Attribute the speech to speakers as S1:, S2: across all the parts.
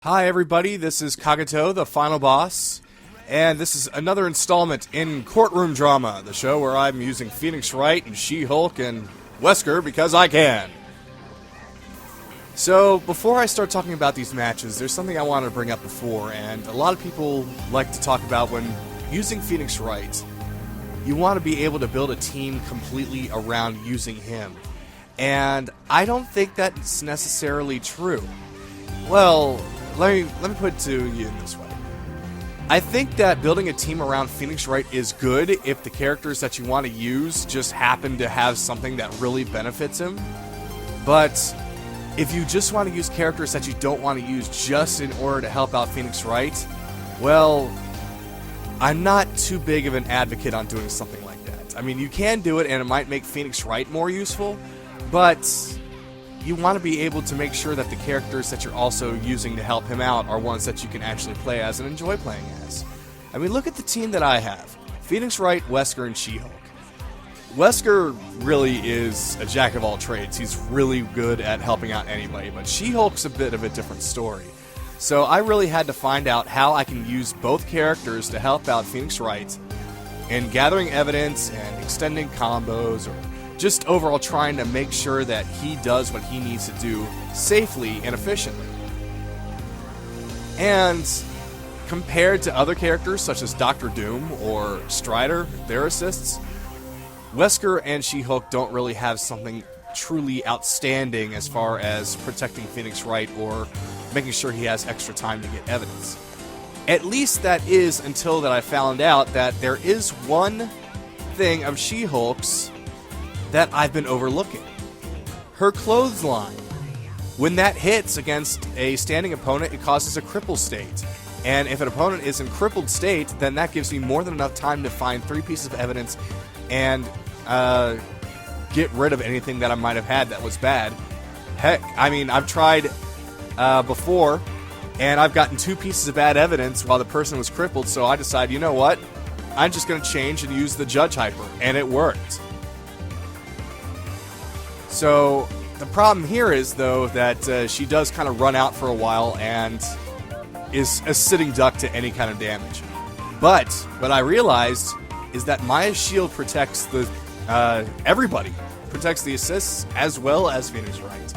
S1: Hi everybody, this is Kagato, the final boss, and this is another installment in Courtroom Drama, the show where I'm using Phoenix Wright and She-Hulk and Wesker because I can. So, before I start talking about these matches, there's something I wanted to bring up before, and a lot of people like to talk about when using Phoenix Wright, you want to be able to build a team completely around using him. And I don't think that's necessarily true. Well, let me put it to you in this way. I think that building a team around Phoenix Wright is good if the characters that you want to use just happen to have something that really benefits him. But if you just want to use characters that you don't want to use just in order to help out Phoenix Wright, well, I'm not too big of an advocate on doing something like that. I mean, you can do it and it might make Phoenix Wright more useful, but you want to be able to make sure that the characters that you're also using to help him out are ones that you can actually play as and enjoy playing as. I mean, look at the team that I have. Phoenix Wright, Wesker, and She-Hulk. Wesker really is a jack of all trades. He's really good at helping out anybody, but She-Hulk's a bit of a different story. So I really had to find out how I can use both characters to help out Phoenix Wright in gathering evidence and extending combos, or just overall trying to make sure that he does what he needs to do safely and efficiently. And compared to other characters such as Dr. Doom or Strider, their assists, Wesker and She-Hulk don't really have something truly outstanding as far as protecting Phoenix Wright or making sure he has extra time to get evidence. At least that is until that I found out that there is one thing of She-Hulk's that I've been overlooking. Her clothesline. When that hits against a standing opponent, it causes a cripple state. And if an opponent is in crippled state, then that gives me more than enough time to find 3 pieces of evidence and get rid of anything that I might have had that was bad. Heck, I mean, I've tried before, and I've gotten 2 pieces of bad evidence while the person was crippled, so I decided, you know what? I'm just going to change and use the Judge Hyper, and it worked. So, the problem here is, though, that she does kind of run out for a while and is a sitting duck to any kind of damage. But what I realized is that Maya's shield protects the everybody. Protects the assists as well as Phoenix Wright.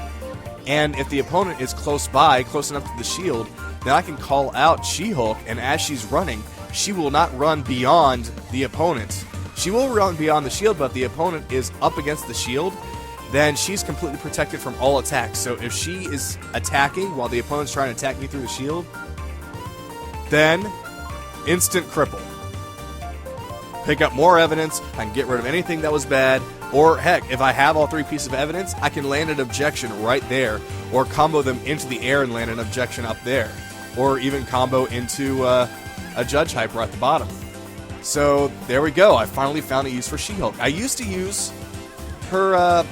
S1: And if the opponent is close by, close enough to the shield, then I can call out She-Hulk, and as she's running, she will not run beyond the opponent. She will run beyond the shield, but the opponent is up against the shield, then she's completely protected from all attacks. So if she is attacking while the opponent's trying to attack me through the shield, then instant cripple. Pick up more evidence, I can get rid of anything that was bad, or heck, if I have all 3 pieces of evidence, I can land an objection right there, or combo them into the air and land an objection up there, or even combo into a Judge Hyper at the bottom. So there we go, I finally found a use for She-Hulk. I used to use her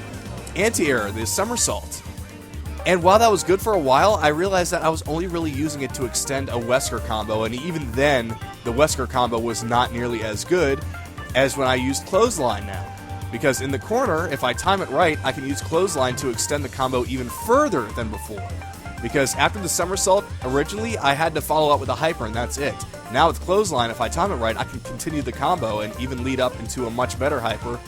S1: anti-air, the somersault. And while that was good for a while, I realized that I was only really using it to extend a Wesker combo, and even then, the Wesker combo was not nearly as good as when I used Clothesline now. Because in the corner, if I time it right, I can use Clothesline to extend the combo even further than before. Because after the somersault, originally, I had to follow up with a Hyper, and that's it. Now with Clothesline, if I time it right, I can continue the combo and even lead up into a much better Hyper,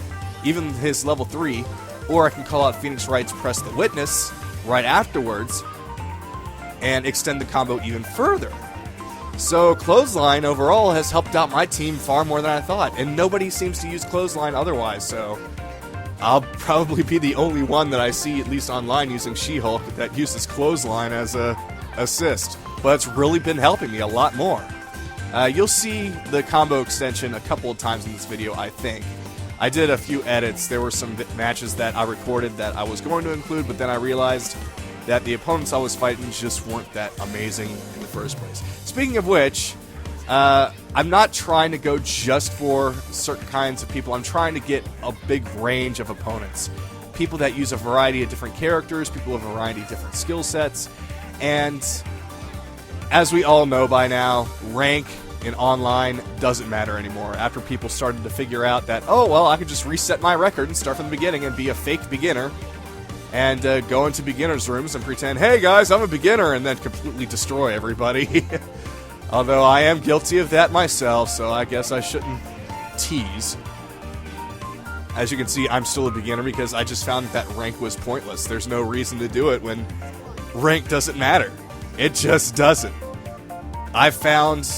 S1: even his level 3, or I can call out Phoenix Wright's Press the Witness right afterwards and extend the combo even further. So Clothesline overall has helped out my team far more than I thought, and nobody seems to use Clothesline otherwise, so I'll probably be the only one that I see, at least online, using She-Hulk that uses Clothesline as a assist. But it's really been helping me a lot more. You'll see the combo extension a couple of times in this video, I think. I did a few edits. There were some matches that I recorded that I was going to include, but then I realized that the opponents I was fighting just weren't that amazing in the first place. Speaking of which, I'm not trying to go just for certain kinds of people. I'm trying to get a big range of opponents. People that use a variety of different characters, people with a variety of different skill sets, and as we all know by now, rank in online doesn't matter anymore. After people started to figure out that, oh, well, I could just reset my record and start from the beginning and be a fake beginner, and go into beginners' rooms and pretend, hey guys, I'm a beginner, and then completely destroy everybody. Although I am guilty of that myself, so I guess I shouldn't tease. As you can see, I'm still a beginner because I just found that rank was pointless. There's no reason to do it when rank doesn't matter. It just doesn't. I've found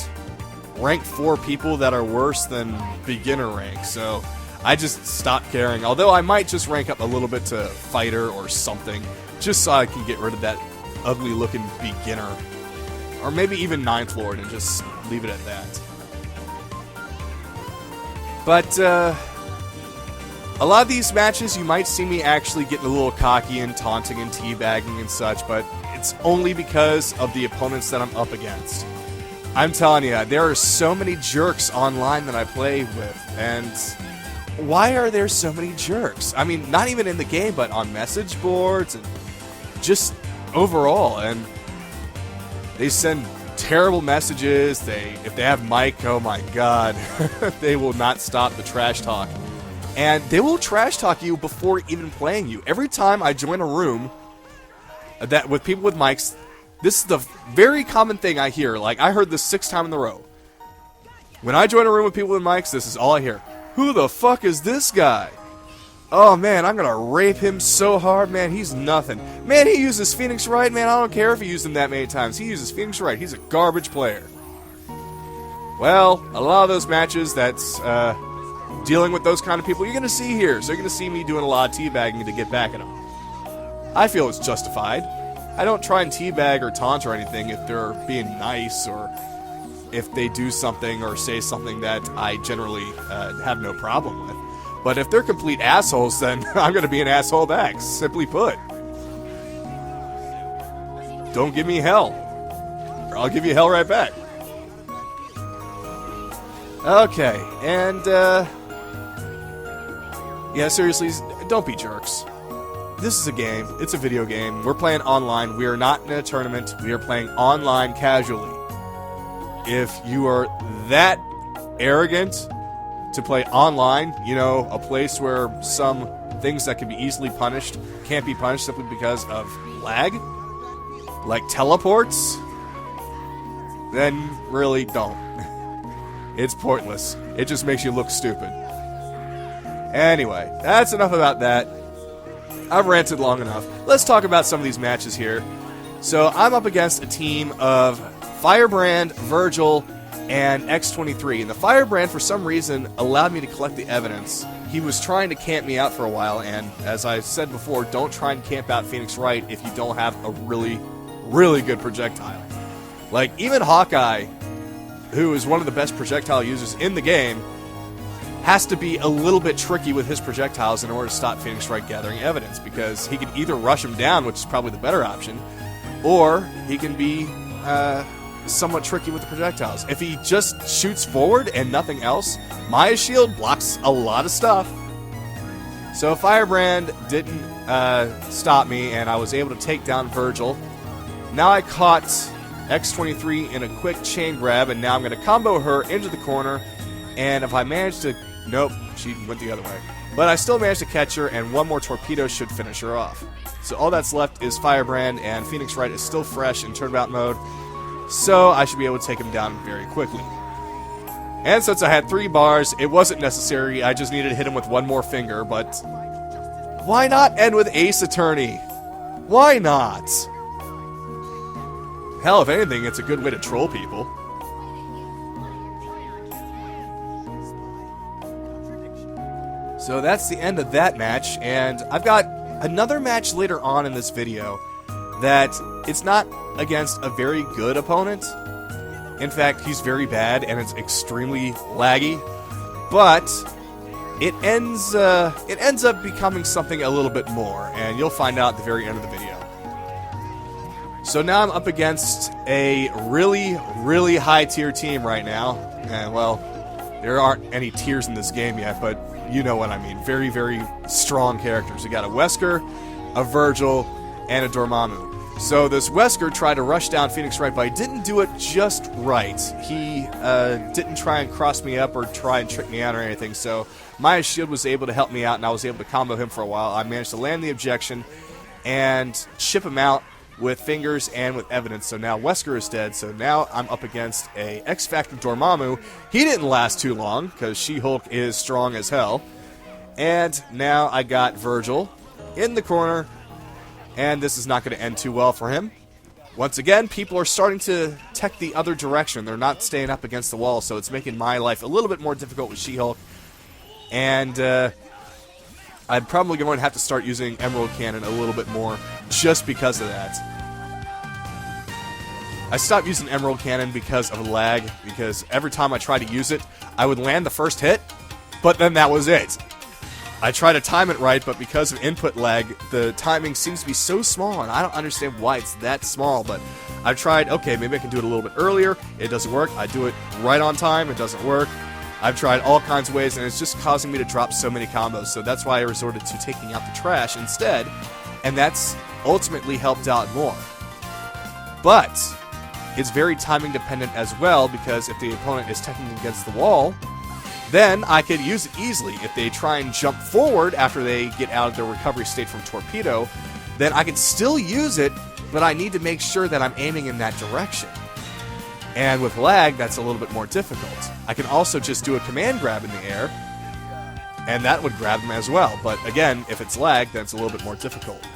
S1: rank 4 people that are worse than beginner rank, so I just stopped caring. Although I might just rank up a little bit to fighter or something, just so I can get rid of that ugly looking beginner. Or maybe even 9th Lord and just leave it at that. But, a lot of these matches, you might see me actually getting a little cocky and taunting and teabagging and such, but it's only because of the opponents that I'm up against. I'm telling you, there are so many jerks online that I play with, and why are there so many jerks? I mean, not even in the game, but on message boards and just overall, and they send terrible messages. If they have mic, oh my god, they will not stop the trash talk. And they will trash talk you before even playing you. Every time I join a room that with people with mics, this is the very common thing I hear. Like, I heard this 6 times in a row. When I join a room with people with mics, this is all I hear. Who the fuck is this guy? Oh man, I'm gonna rape him so hard, man, he's nothing. Man, he uses Phoenix Wright, man, I don't care if he used him that many times. He uses Phoenix Wright, he's a garbage player. Well, a lot of those matches that's, dealing with those kind of people you're going to see here. So you're going to see me doing a lot of teabagging to get back at them. I feel it's justified. I don't try and teabag or taunt or anything if they're being nice or if they do something or say something that I generally have no problem with. But if they're complete assholes, then I'm going to be an asshole back, simply put. Don't give me hell, or I'll give you hell right back. Okay, and, yeah, seriously, don't be jerks. This is a game. It's a video game. We're playing online. We are not in a tournament. We are playing online casually. If you are that arrogant to play online, you know, a place where some things that can be easily punished can't be punished simply because of lag, like teleports, then really don't. It's pointless. It just makes you look stupid. Anyway, that's enough about that. I've ranted long enough. Let's talk about some of these matches here. So I'm up against a team of Firebrand, Virgil, and X23. And the Firebrand, for some reason, allowed me to collect the evidence. He was trying to camp me out for a while, and as I said before, don't try and camp out Phoenix Wright if you don't have a really, really good projectile. Like, even Hawkeye, who is one of the best projectile users in the game, has to be a little bit tricky with his projectiles in order to stop Phoenix Wright gathering evidence, because he can either rush him down, which is probably the better option, or he can be somewhat tricky with the projectiles. If he just shoots forward and nothing else, Maya's shield blocks a lot of stuff. So Firebrand didn't stop me, and I was able to take down Virgil. Now I caught X23 in a quick chain grab, and now I'm going to combo her into the corner, and if I manage to... Nope, she went the other way. But I still managed to catch her, and one more torpedo should finish her off. So all that's left is Firebrand, and Phoenix Wright is still fresh in turnabout mode, so I should be able to take him down very quickly. And since I had 3 bars, it wasn't necessary, I just needed to hit him with one more finger, but... why not end with Ace Attorney? Why not? Hell, if anything, it's a good way to troll people. So that's the end of that match, and I've got another match later on in this video that it's not against a very good opponent. In fact, he's very bad and it's extremely laggy, but it ends up becoming something a little bit more, and you'll find out at the very end of the video. So now I'm up against a really, really high tier team right now, and well, there aren't any tiers in this game yet, but you know what I mean. Very, very strong characters. We got a Wesker, a Virgil, and a Dormammu. So this Wesker tried to rush down Phoenix Wright, but he didn't do it just right. He didn't try and cross me up or try and trick me out or anything, so Maya's shield was able to help me out, and I was able to combo him for a while. I managed to land the objection, and chip him out with fingers and with evidence. So now Wesker is dead, so now I'm up against a X-Factor Dormammu. He didn't last too long, because She-Hulk is strong as hell. And now I got Virgil in the corner, and this is not going to end too well for him. Once again, people are starting to tech the other direction. They're not staying up against the wall, so it's making my life a little bit more difficult with She-Hulk. And I'm probably going to have to start using Emerald Cannon a little bit more just because of that. I stopped using Emerald Cannon because of lag, because every time I tried to use it, I would land the first hit, but then that was it. I try to time it right, but because of input lag, the timing seems to be so small, and I don't understand why it's that small, but I've tried, okay, maybe I can do it a little bit earlier. It doesn't work. I do it right on time. It doesn't work. I've tried all kinds of ways, and it's just causing me to drop so many combos, so that's why I resorted to taking out the trash instead, and that's ultimately helped out more. But it's very timing dependent as well, because if the opponent is teching against the wall, then I could use it easily. If they try and jump forward after they get out of their recovery state from Torpedo, then I can still use it, but I need to make sure that I'm aiming in that direction. And with lag, that's a little bit more difficult. I can also just do a command grab in the air, and that would grab them as well. But again, if it's lag, then it's a little bit more difficult.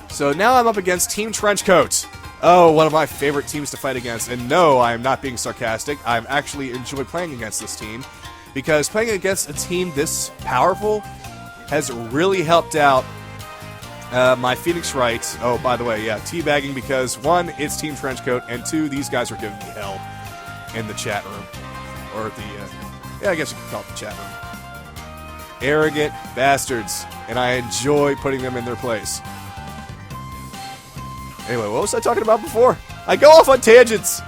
S1: So now I'm up against Team Trenchcoat. Oh, one of my favorite teams to fight against. And no, I am not being sarcastic. I actually enjoy playing against this team, because playing against a team this powerful has really helped out my Phoenix Wright. Oh, by the way, yeah, teabagging, because one, it's Team Trenchcoat, and two, these guys are giving me hell in the chat room. Or the, yeah, I guess you could call it the chat room. Arrogant bastards, and I enjoy putting them in their place. Anyway, what was I talking about before? I go off on tangents!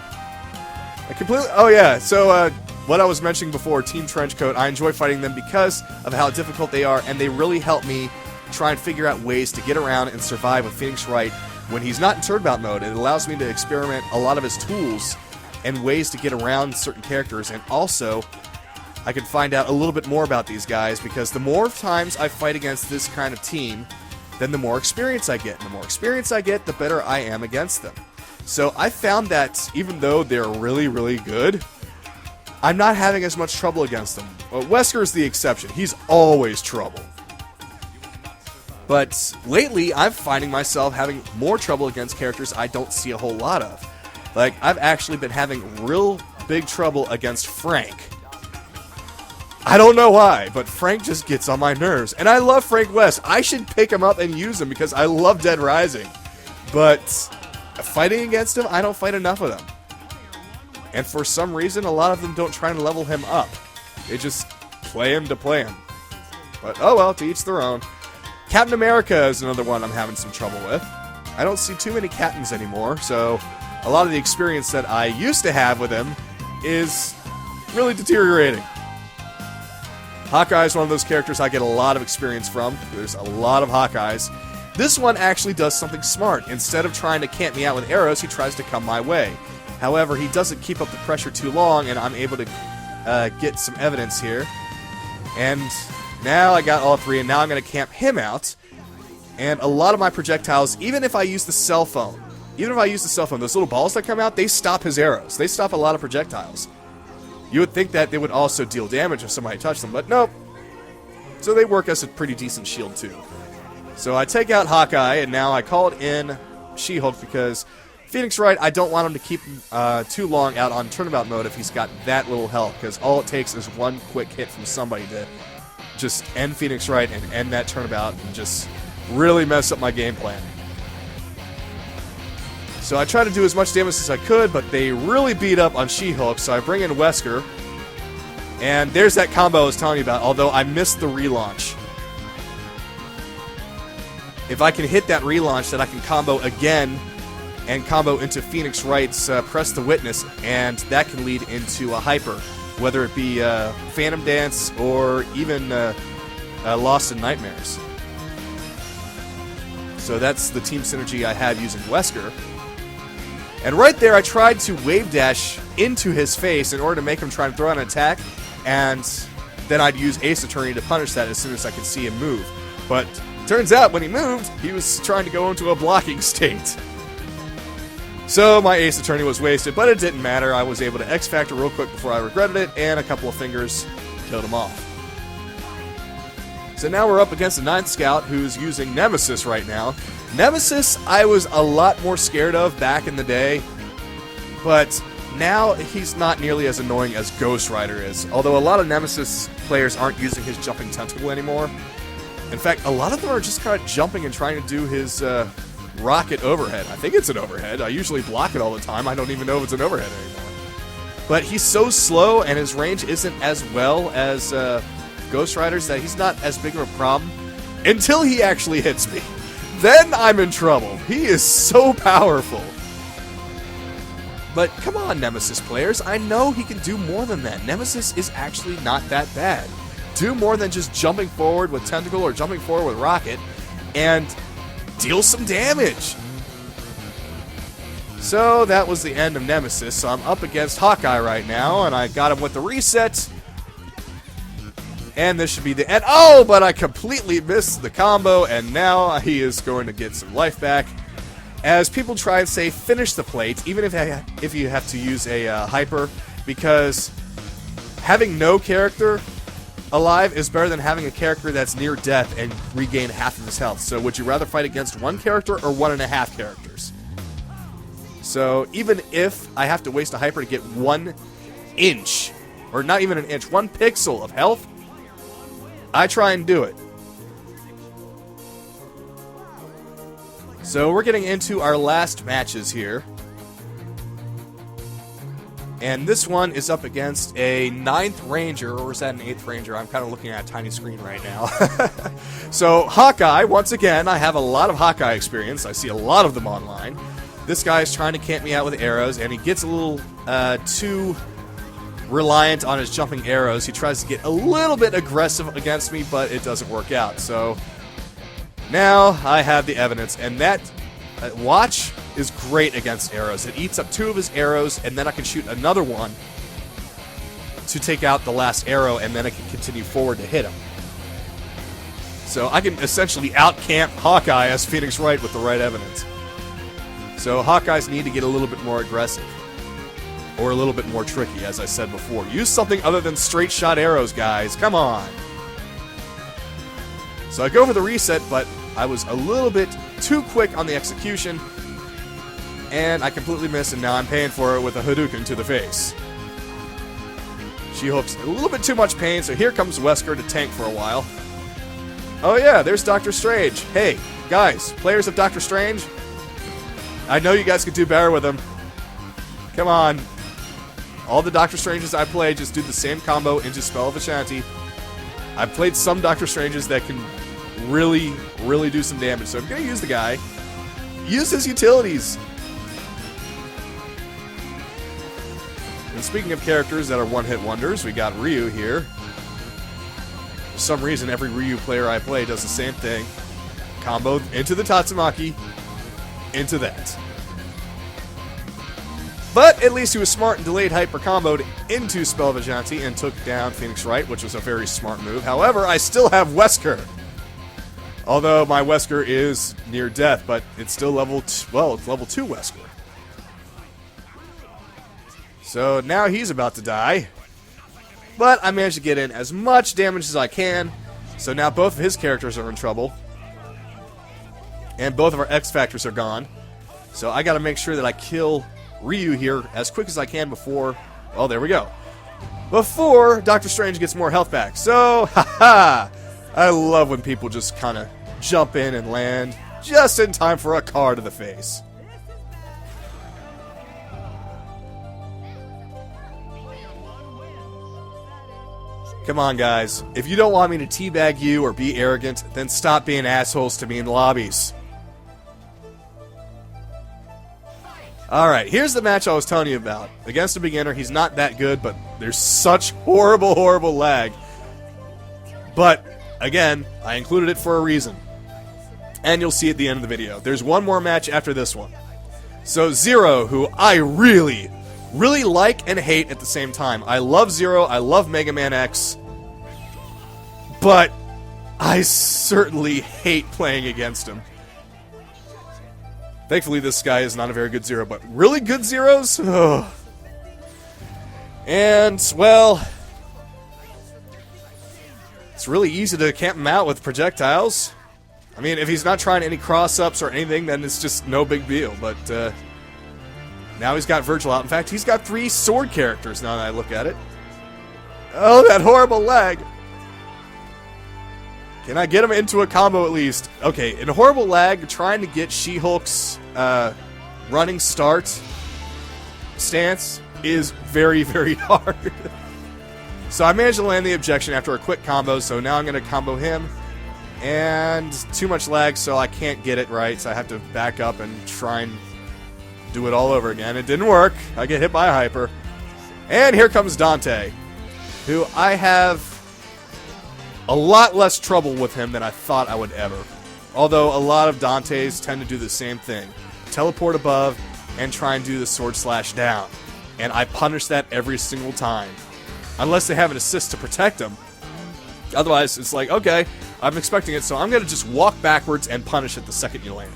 S1: I completely... Oh, yeah. So, what I was mentioning before, Team Trenchcoat, I enjoy fighting them because of how difficult they are, and they really help me try and figure out ways to get around and survive with Phoenix Wright when he's not in turnabout mode. It allows me to experiment a lot of his tools and ways to get around certain characters, and also I can find out a little bit more about these guys, because the more times I fight against this kind of team, then the more experience I get. And the more experience I get, the better I am against them. So I found that even though they're really, really good, I'm not having as much trouble against them. Well, Wesker is the exception. He's always trouble. But lately, I'm finding myself having more trouble against characters I don't see a whole lot of. Like, I've actually been having real big trouble against Frank. I don't know why, but Frank just gets on my nerves. And I love Frank West. I should pick him up and use him because I love Dead Rising. But fighting against him, I don't fight enough of them. And for some reason, a lot of them don't try and level him up. They just play him to play him. But oh well, to each their own. Captain America is another one I'm having some trouble with. I don't see too many captains anymore, so a lot of the experience that I used to have with him is really deteriorating. Hawkeye is one of those characters I get a lot of experience from. There's a lot of Hawkeyes. This one actually does something smart. Instead of trying to camp me out with arrows, he tries to come my way. However, he doesn't keep up the pressure too long, and I'm able to get some evidence here. And now I got all three, and now I'm going to camp him out. And a lot of my projectiles, even if I use the cell phone, those little balls that come out, they stop his arrows. They stop a lot of projectiles. You would think that they would also deal damage if somebody touched them, but nope. So they work as a pretty decent shield too. So I take out Hawkeye, and now I call it in She-Hulk, because Phoenix Wright, I don't want him to keep too long out on turnabout mode if he's got that little health, because all it takes is one quick hit from somebody to just end Phoenix Wright and end that turnabout and just really mess up my game plan. So I tried to do as much damage as I could, but they really beat up on She-Hulk, so I bring in Wesker. And there's that combo I was telling you about, although I missed the relaunch. If I can hit that relaunch, then I can combo again and combo into Phoenix Wright's Press the Witness, and that can lead into a Hyper, whether it be Phantom Dance or even Lost in Nightmares. So that's the team synergy I have using Wesker. And right there, I tried to wave dash into his face in order to make him try and throw out an attack, and then I'd use Ace Attorney to punish that as soon as I could see him move. But to Turns out when he moved, he was trying to go into a blocking state. So my Ace Attorney was wasted, but it didn't matter. I was able to X-Factor real quick before I regretted it, and a couple of fingers killed him off. So now we're up against the 9th Scout, who's using Nemesis right now. Nemesis, I was a lot more scared of back in the day, but now he's not nearly as annoying as Ghost Rider is, although a lot of Nemesis players aren't using his jumping tentacle anymore. In fact, a lot of them are just kind of jumping and trying to do his rocket overhead. I think it's an overhead. I usually block it all the time. I don't even know if it's an overhead anymore. But he's so slow, and his range isn't as well as Ghost Rider's, that he's not as big of a problem until he actually hits me. Then I'm in trouble. He is so powerful. But come on, Nemesis players. I know he can do more than that. Nemesis is actually not that bad. Do more than just jumping forward with Tentacle or jumping forward with Rocket and deal some damage. So that was the end of Nemesis. So I'm up against Hawkeye right now, and I got him with the reset. And this should be the end. Oh, but I completely missed the combo, and now he is going to get some life back. As people try and say, finish the plate, even if you have to use a hyper, because having no character alive is better than having a character that's near death and regain half of his health. So would you rather fight against one character or 1.5 characters? So even if I have to waste a hyper to get 1 inch, or not even an inch, 1 pixel of health, I try and do it. So we're getting into our last matches here. And this one is up against a 9th Ranger, or is that an 8th Ranger? I'm kind of looking at a tiny screen right now. So Hawkeye, once again, I have a lot of Hawkeye experience. I see a lot of them online. This guy is trying to camp me out with arrows, and he gets a little too reliant on his jumping arrows. He tries to get a little bit aggressive against me, but it doesn't work out. So now I have the evidence, and that watch is great against arrows. It eats up 2 of his arrows, and then I can shoot another one to take out the last arrow, and then I can continue forward to hit him. So I can essentially out-camp Hawkeye as Phoenix Wright with the right evidence. So Hawkeyes need to get a little bit more aggressive. Or a little bit more tricky, as I said before. Use something other than straight shot arrows, guys. Come on. So I go for the reset, but I was a little bit too quick on the execution, and I completely missed, and now I'm paying for it with a Hadouken to the face. She-Hulk's a little bit too much pain, so here comes Wesker to tank for a while. Oh yeah, there's Doctor Strange. Hey, guys, players of Doctor Strange, I know you guys could do better with him. Come on. All the Doctor Stranges I play just do the same combo into Spell of Ashanti. I've played some Doctor Stranges that can really, really do some damage, so I'm going to use the guy. Use his utilities. And speaking of characters that are one-hit wonders, we got Ryu here. For some reason, every Ryu player I play does the same thing. Combo into the Tatsumaki, into that. But at least he was smart and delayed hyper comboed into Spell of Ashanti and took down Phoenix Wright, which was a very smart move. However, I still have Wesker. Although my Wesker is near death, but it's still it's level 2 Wesker. So now he's about to die. But I managed to get in as much damage as I can. So now both of his characters are in trouble. And both of our X Factors are gone. So I gotta make sure that I kill Ryu here as quick as I can before... Oh, there we go. Before Doctor Strange gets more health back. So, haha! I love when people just kind of jump in and land just in time for a car to the face. Come on, guys. If you don't want me to teabag you or be arrogant, then stop being assholes to me in lobbies. Alright, here's the match I was telling you about. Against a beginner, he's not that good, but there's such horrible, horrible lag. But, again, I included it for a reason. And you'll see at the end of the video. There's one more match after this one. So, Zero, who I really, really like and hate at the same time. I love Zero, I love Mega Man X. But I certainly hate playing against him. Thankfully, this guy is not a very good zero, but really good zeros? Ugh. And, well, it's really easy to camp him out with projectiles. I mean, if he's not trying any cross-ups or anything, then it's just no big deal. But now he's got Virgil out. In fact, he's got 3 sword characters now that I look at it. Oh, that horrible lag. Can I get him into a combo at least? Okay, in a horrible lag, trying to get She-Hulk's running start stance is very, very hard. So I managed to land the objection after a quick combo, so now I'm going to combo him. And too much lag, so I can't get it right, so I have to back up and try and do it all over again. It didn't work. I get hit by a hyper. And here comes Dante, who I have a lot less trouble with him than I thought I would ever. Although a lot of Dantes tend to do the same thing. Teleport above and try and do the sword slash down. And I punish that every single time. Unless they have an assist to protect him. Otherwise, it's like, okay, I'm expecting it, so I'm going to just walk backwards and punish it the second you land.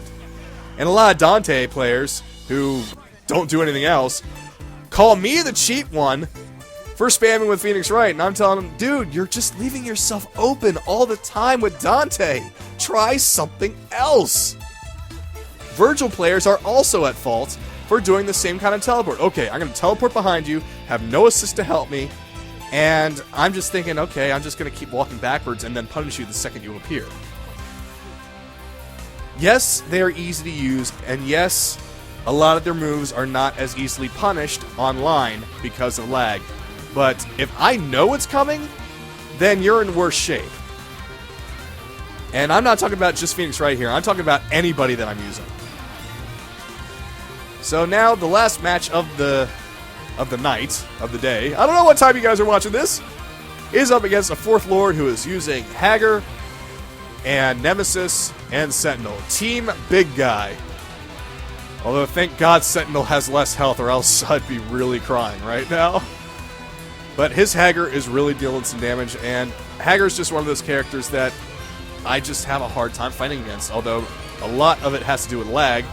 S1: And a lot of Dante players, who don't do anything else, call me the cheap one for spamming with Phoenix Wright, and I'm telling them, dude, you're just leaving yourself open all the time with Dante. Try something else. Virgil players are also at fault for doing the same kind of teleport. Okay, I'm going to teleport behind you, have no assist to help me, and I'm just thinking, okay, I'm just going to keep walking backwards and then punish you the second you appear. Yes, they are easy to use, and yes, a lot of their moves are not as easily punished online because of lag. But if I know it's coming, then you're in worse shape. And I'm not talking about just Phoenix right here. I'm talking about anybody that I'm using. So now the last match of the night, of the day, I don't know what time you guys are watching this, is up against a 4th Lord who is using Hager and Nemesis and Sentinel. Team Big Guy. Although thank God Sentinel has less health or else I'd be really crying right now. But his Hager is really dealing some damage, and Hager's just one of those characters that I just have a hard time fighting against, although a lot of it has to do with lag,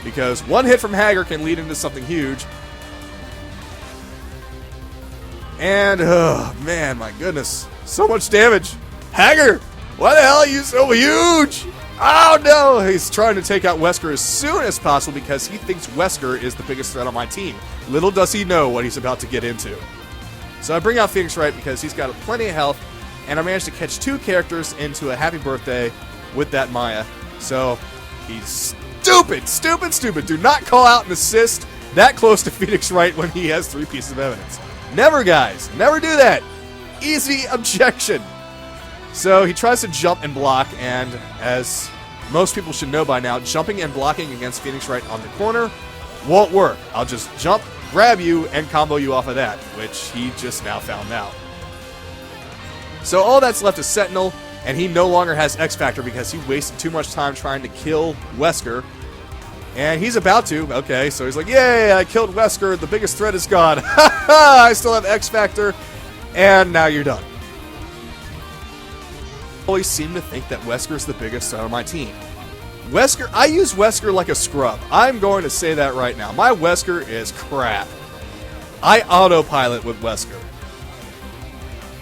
S1: because one hit from Hager can lead into something huge. And, oh man, my goodness, so much damage. Hager, why the hell are you so huge? Oh no, he's trying to take out Wesker as soon as possible because he thinks Wesker is the biggest threat on my team. Little does he know what he's about to get into. So I bring out Phoenix Wright because he's got plenty of health, and I managed to catch 2 characters into a happy birthday with that Maya. So he's stupid, stupid, stupid. Do not call out an assist that close to Phoenix Wright when he has 3 pieces of evidence. Never, guys. Never do that. Easy objection. So he tries to jump and block, and as most people should know by now, jumping and blocking against Phoenix Wright on the corner won't work. I'll just jump, grab you, and combo you off of that, which he just now found out. So all that's left is Sentinel, and he no longer has X Factor because he wasted too much time trying to kill Wesker. And he's about to. Okay, so he's like, yay, I killed Wesker, the biggest threat is gone. Ha ha, I still have X Factor, and now you're done. I always seem to think that Wesker's the biggest threat on my team. Wesker, I use Wesker like a scrub. I'm going to say that right now. My Wesker is crap. I autopilot with Wesker.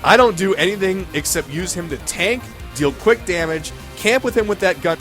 S1: I don't do anything except use him to tank, deal quick damage, camp with him with that gun.